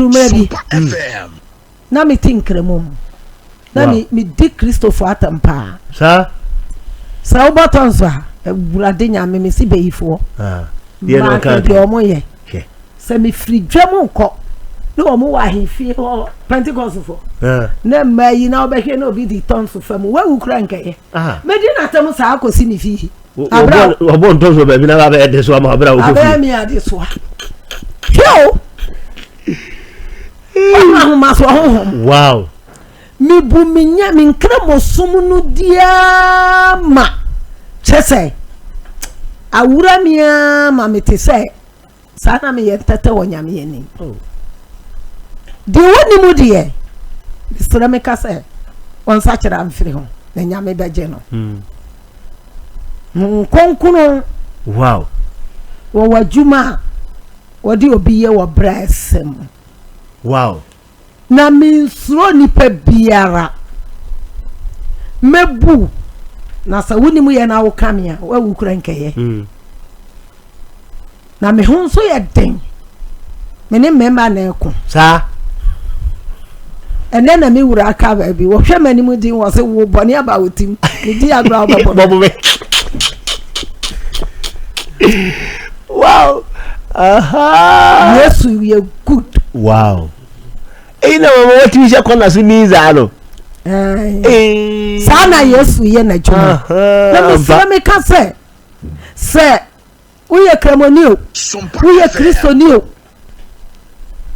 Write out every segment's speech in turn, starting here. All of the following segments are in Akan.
maybe na me tinkremom na me di Christopher atampa sa obaton so burade nyame me si beyifo ye no ka de omo ye se me free dwam nko no omo wa hifie ho Pentecost fo na mayi na obehwe na obi di tonso fam wa wukura nkaye medi na tam sa akosi ni fi obo ntonso be bi na ba be de so ama abra okofi abra mi ade so yo wow mi bu minya mi nkra mosum no dia ma chese awura mi ma mete se sana me yentata wonyame yani di woni mu die bisura me kase won sa kira amfiri ho na nyame beje no konkuno wow wo wajuma wodi obi ye wo brasem wow na minsuro nipa biara mebu na sa woni mu ye na wo kamia wa wukura nkeye na me ho so ye den me ne memba na eko sa ene na me wura aka ba bi wo hwe mani mu din wo se wo boni aba wotim me di agra wo bobo wow aha yes we are good wow ina what you say kona so ni za no sana yesu ye na juma na me fira me ka se uye kremoni o uye kristoni o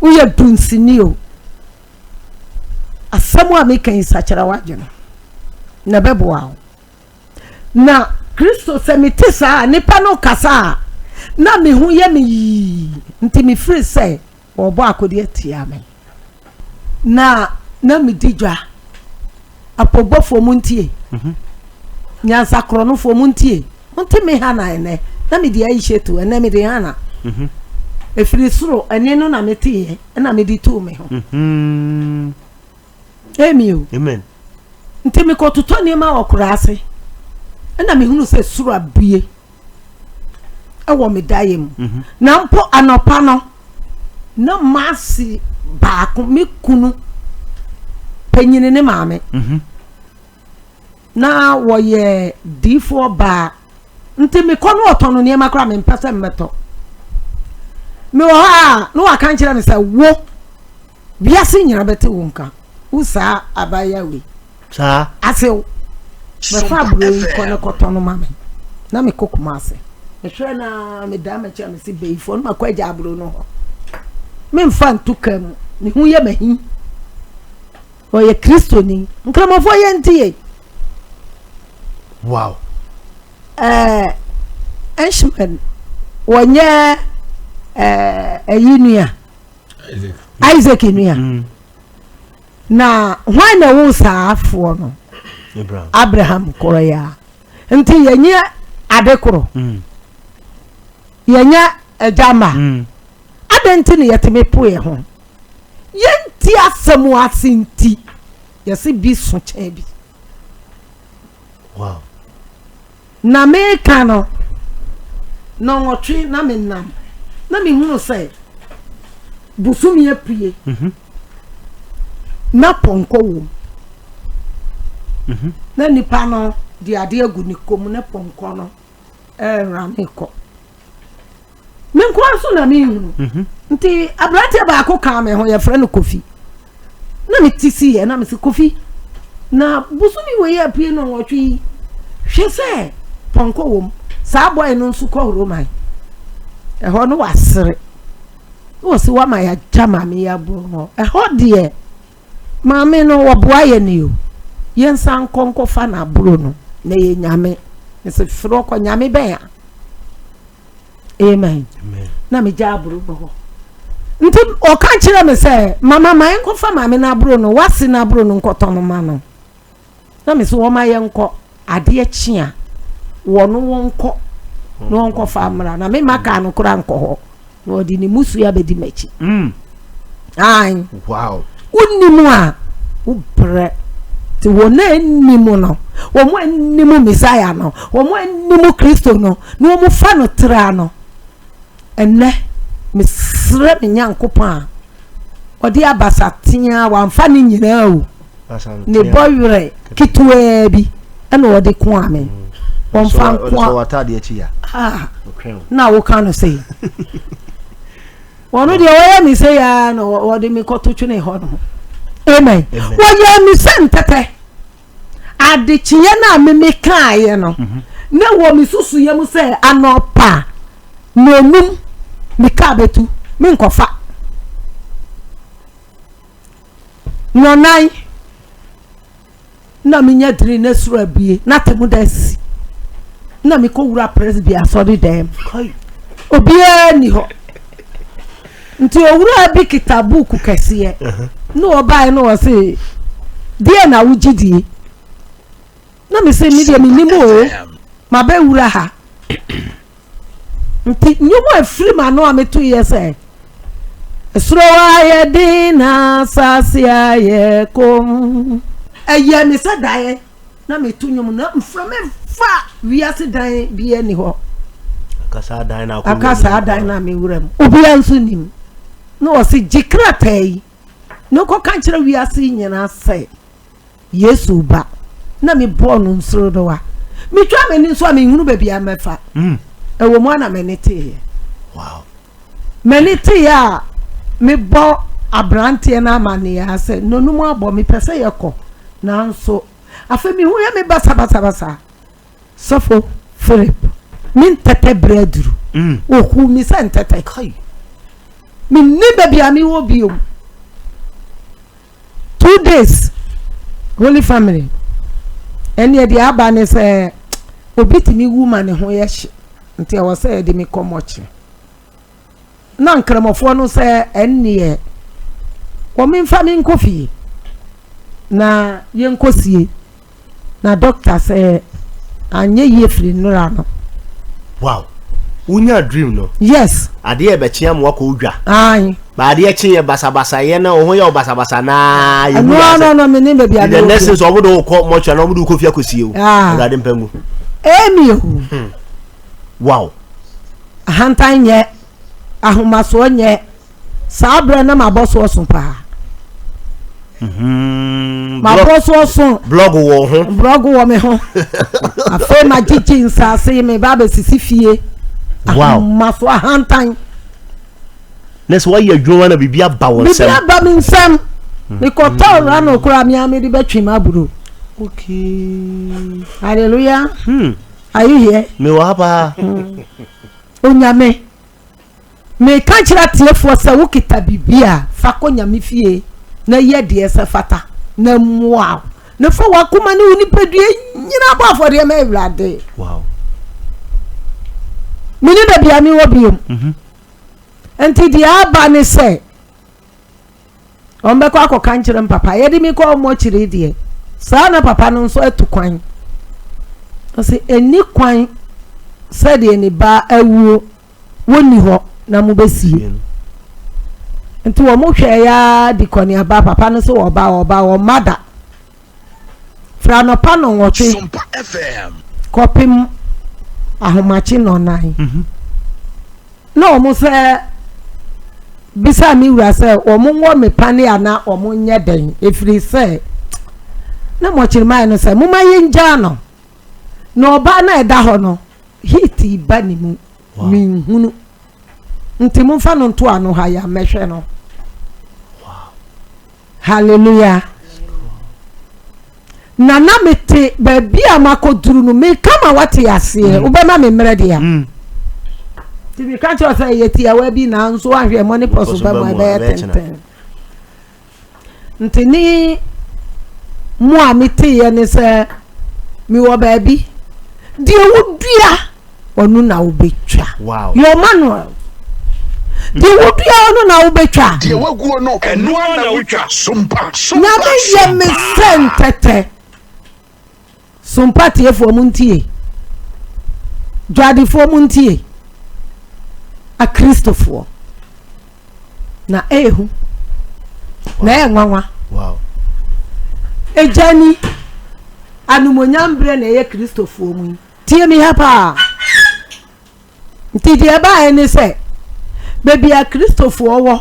uye dunsini o asamu a me kan sachara wadweno na beboa na kristo se metisa nipa no kasa na me hu ye me nti me free se obo akode atia me na me dijwa apobofo muntie nyansa krono fo muntie monte me hana ene na me di aishetu ene me di hana efiri suro ene no na metie na me di tu me ho emio amen nti me ko tuto ne ma okura ase na me hunu se suro abie ewo me dayem na mpo anopa no na masi baako me kunu penyine ne maame na woye D4 ba nti me kono otono ne makra me mpese mmeto me wo ha no aka nkyere me se wo biase nyina bete wo nka usa abaya we sa asew me fa bro kono kotono mame na me kokuma ase me hwe na me da me kya me se beifo no makwaja abro no ho me mfa ntukam ni hu ye mahi o ye kristo ni nkramofo ye ntie wow Ashman wonye ayinua Isaac inua na hwana wo saafo no Abraham koroya nti yenye adekoro yenye ajama adenti ne yeteme poe ho yenti asemu asinti yesi bi so chen bi wow na me kano no wotwe na me nam na me hunu se busumi apue na ponko wo na nipa no di ade agu ni kom na ponko no rame ko me nko aso na me hunu nti abrate ba ko ka me ho ye frɛ no Kofi na me tisi ye na me se Kofi na busumi we apue no wotwe hwe se ponko wo sa boy no nsu ko roman ho no wasere wo se wa ma ya jama me ya bro no ho de maame no wo boa ye ne o yensan konko fa na bro no na ye nyame me se fro ko nyame ben ya amen na me ja bro bo nti o kan kire me se mama ma enko fa maame na bro no wase na bro no nkoto no ma no na me se wo ma ye nko ade chia wono wonko no wonko fa amra na me maka no kura nko ho no odi ni musu ya bedi machi ai wow unimu a ubre ti wona nimu no wo mo nimu Messiah no wo mo nimu Kristo no no mo fa no tra no enne me sre me nyankopon odi abasa tia wamfa ni nyina o ne boyre kitwe bi ena odi ko ame wamfa ko watade achi ya na wo kan say wonu de wo mi say ya no odi mi koto twene ho no amen wo ya mi sentete ade chiye na me kaaye no na wo mi susu ye mu say anopa no num mi ka betu mi nkofa no nai na mi nya dri na sura bie na temu da si na mi ko wura presbia so de dem obia ni ho nti owura bi kitabu ku kese no obai no say die na wugidi na mi say mi de mi nimo ma be wura ha nti nyumo afiri ma no ameto yese esrowa ye dina sasia ye kom eye mi se dae na meto nyum na mframe fa wiase dan bia ni ho akasa dan na me wuram obia nso nim no o se jikratai no ko kan kire wiase nyina se Yesu ba na me bo no nsoro do wa me twa me ni nso a me hunu ba bia mefa ewo mo na me nete wow menete ya me bo abrante na amane ya se nonu mo abo me pese yeko nanso afa mi hu ya me basa sofo Philip min tete breduru oku mi se ntete kai mi ni baby ami wo biom 2 days holy family eni e di aba ne se obitimi woman ho ye hye nti e wo se de mi komochi na nkramofo no se enne wo mi mfa mi nkofi na ye nkosie na doctor say anye ye free nura no wow unya dream no yes ade e be chia mo ko udwa ai ba ade e chia basabasa ye na ohun ye basabasa na ye no me ni be bia the next so obodo ko mo cha na obodo ko fia kosie o ade mpangu emi o wow hantan ye ahomaso nye sabre na maboso SOMPA maboso so blog wo me ho afa ma jiji nsase me ba be sisi fie wow maso hantan nes wa ye dwuma na bibia ba wonsem bibia ba mi nsam me ko to ra no kura mi ame di betwi ma buru okay hallelujah are you here me wa ba onyame me ka kira tiefo se wo kita bibia fa ko nyame fie na ye de ese fata na muaw na fa wa kuma ne uni pedue nyina ba afode ma ewrade wow mini da bia mi wo biom enti di aba ne se ombe ko akoka nkire papa ye di mi ko mo kire die sa na papa no nso etukwan ose eni kwan se de ni ba awuo woni ho na mo besie enti wo mo hwe ya di koni aba papa no so wo mada fra no pa no wote SOMPA FM kopim ahomachi no nai no mo se bisa mi wura se o mo wo me pane ana o mo nye den efiri se na mo chirmai no se mo ma yenja no no ba na eda ho no hiti ba ni mu mi hunu nti mo fa no nto ano ha ya mehwe no wow hallelujah nana mete ba bia makoduru no me kama wate ase ubema me mrede ya ti bi ka cho say yeti ya wa bi na nso ahwe money poso ba mo be tenten nti ni mo a mete ye ne se mi wo ba bi die wudua onu na obetwa wow your manual die wudua onu na obetwa die waguo no enu na wutwa SOMPA na be ye me sentete SOMPA tie fo mu ntie dwade fo mu ntie a Christopher na ehu na enwanwa wow ejani anumonyambre na ye Christopher mu tie mi hapa nti die ba ene se baby a Christopher wo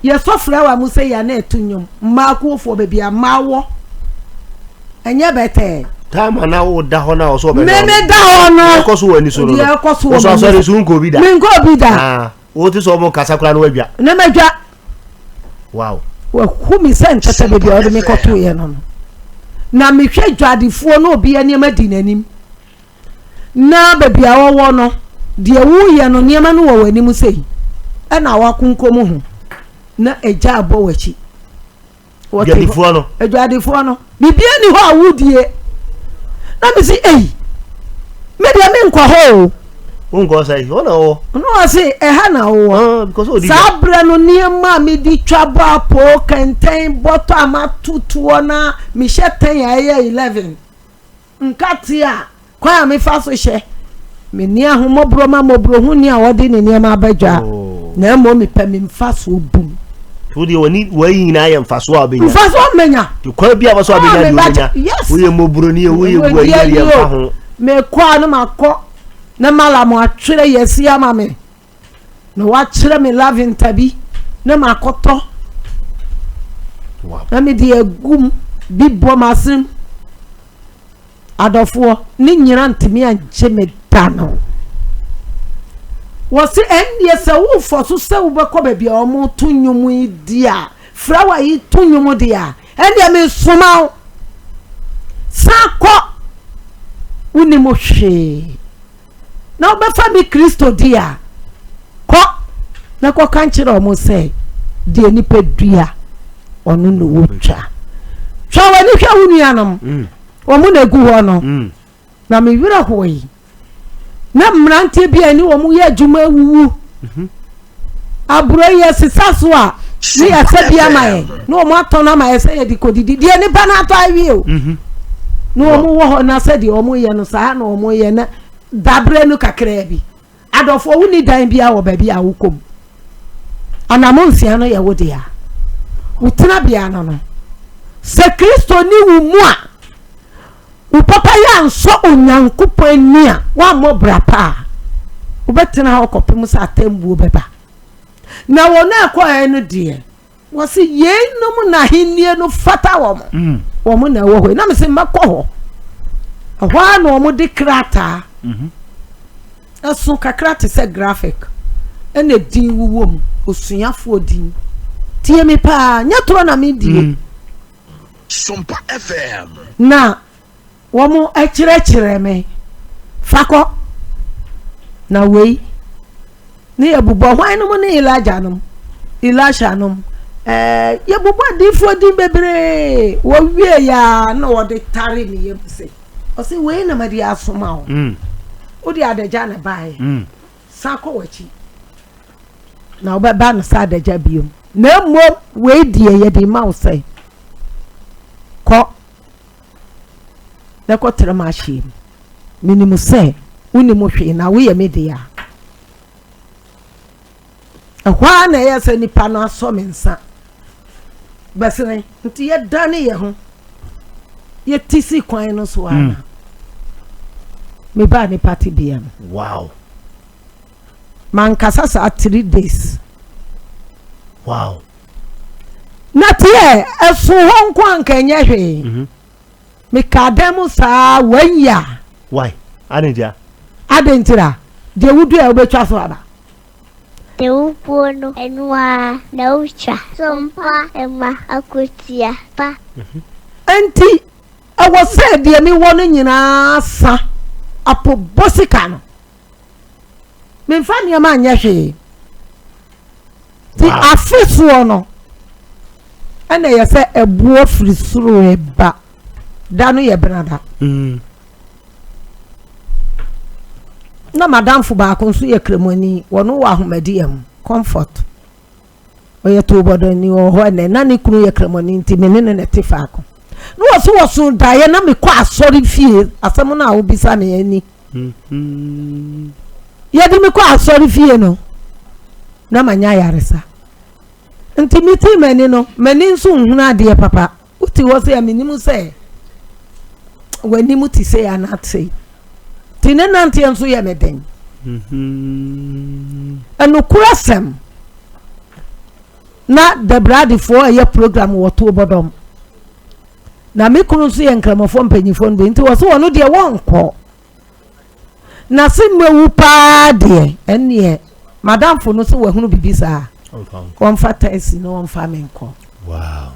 ye so flower mu say ya na etunyum ma ko fo be bia mawo enye bete time na wo da ho na o so be me da ho no ko so wani so no so so so nko bi da me nko bi da ah wo ti so mo kasa kura no wadwa na madwa wow wa humi sent tata be bia o de me ko to ye no na me hwe dwadefo no obi ani ma di nanim na be bia wo no de wu ye no niam no wo wani mu sei e na wa kunkom ho na eja abo wachi dwadefo no dwadefo no bibia ni ho awudie na me si me dia me nkwa ho ungo say ho na ho no say ha na ho because o di sabra no niam me di twaba po kenten boto amatutuo na me hye 10 ya 11 nkati a kwa me fa so hye me ni ahomobro ma mobro hu ni a wode ni niam abadwa na mo me pa me mfa so bum to di woni wayi na ya mfa so abenya mfa so menya to kwa bia ba so abenya di menya wo ye mobro ni wo ye gwa ye ya fa ho me kwa no makọ na mala mo atwere yesi ama me no wa kyere me love ntabi na makoto wow na me di egum bibbo masim adofo ni nyira ntimi anje me dano wo se endie se wo foso se wo be ko ba bia o mo tunyum idia frawa yi tunyum dia endie me soma sako uni mo hwe na obefa mi Kristo dia ko na ko kanchire o mo se die ni pedua onu no wotwa twa wani hwa wunu anam o mo na gu ho no na me wira hoyi na mrante bia ni o mo ye adwuma wuwu aburo ye sisaso a ni asabia mae no mo atona mae se ye dikodidi die ni pa na ato awie o no o mo wo ho na se de o mo ye no sa na o mo ye na dabre no kakra bi adofo wuni dan bia wo ba bia wokom anamonsia no ye wode ya utena bia no se Kristo ni wu mu a u papa ya nso onyankopon ni a wa mo brapa u betena ho kopem sa atembuo beba na wona akwa no de wo se ye no na hinnie no fata wo mo wo mo na wo ho na me se makọ ho ahwa na wo mo de krata aso kakra te se graphic ene din wuwom osuafo din tie me pa nya tro na me die SOMPA FM na wo mo akire me fako na wei ni ebubo hwan no mo ni Elisha no ye bubo difo din bebre wo wie ya na wo de tare me ye se o se wei na ma di asoma o o di adaja na bae sako wachi na obeba no sa adaja biom na mo wei die ye di ma o se ko na ko tra ma hye minimu se uni mo hwe na wo ye me dia ahwa na ye se nipa no aso me nsa basene nti ye dane ye ho ye tisi kwan no so ana me ba ni party bia wow man kasa sa 3 days wow na tie esu ho nkwa nkanye hwe me kademu sa wanya why adenja adentira de wudu e obetwa so aba de upono enwa na ucha SOMPA ema akotia pa enti awo se de mi wono nyina sa apo bosika no me mfa ne ma anya hwe ti afesuo no ana ye se ebuo firi suru eba danu ye brada na madam fu ba ko nso ye kremoni wono wa ahomadiam comfort oye to bodo ni o ho na ne kunu ye kremoni nti me ne ne tefa ko no wo daye na me ko asori fie asem na wo bisa me ani ye di me ko asori fie no na manya yaresa nti miti mani no mani nso nhunu ade papa uti wo se amenimu se wani muti se ya na tse tine nanti enso ye meden eno kurasem na the brady for a program wato bodom na me kunu so ye nkramofo mpanyifo no be nti wo so wono de wonko na simmewu pa de ene madam fo no so wahunu bibisa on fata esi no on fa menko wow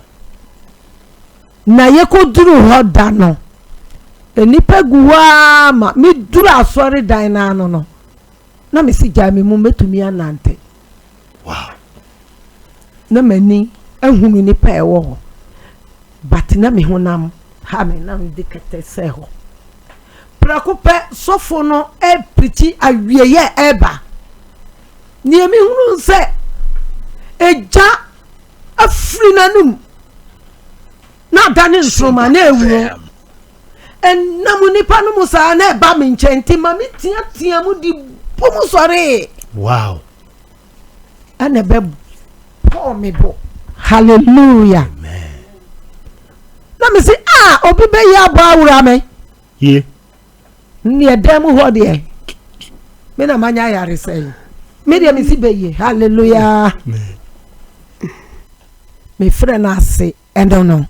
na ye ko duru hoda no enipa guwa ma mi duru asori dan na no na me si jami mu metumi anante wow na mani ahunu nipa ewo ho but na me honam ha me na me dikete se ho prakope sofo no e priti awieye eba ni emi hunu se eja afri nanum na dani nsoma na ewuro en na mu nipa no musa na eba me nchenti ma me tia mu di pomu sore wow ana be po me bo hallelujah amen na me say obi be ya bo awura me ye ni edem ho de me na manya yare say me de me si be ye hallelujah amen me friend ase and don't know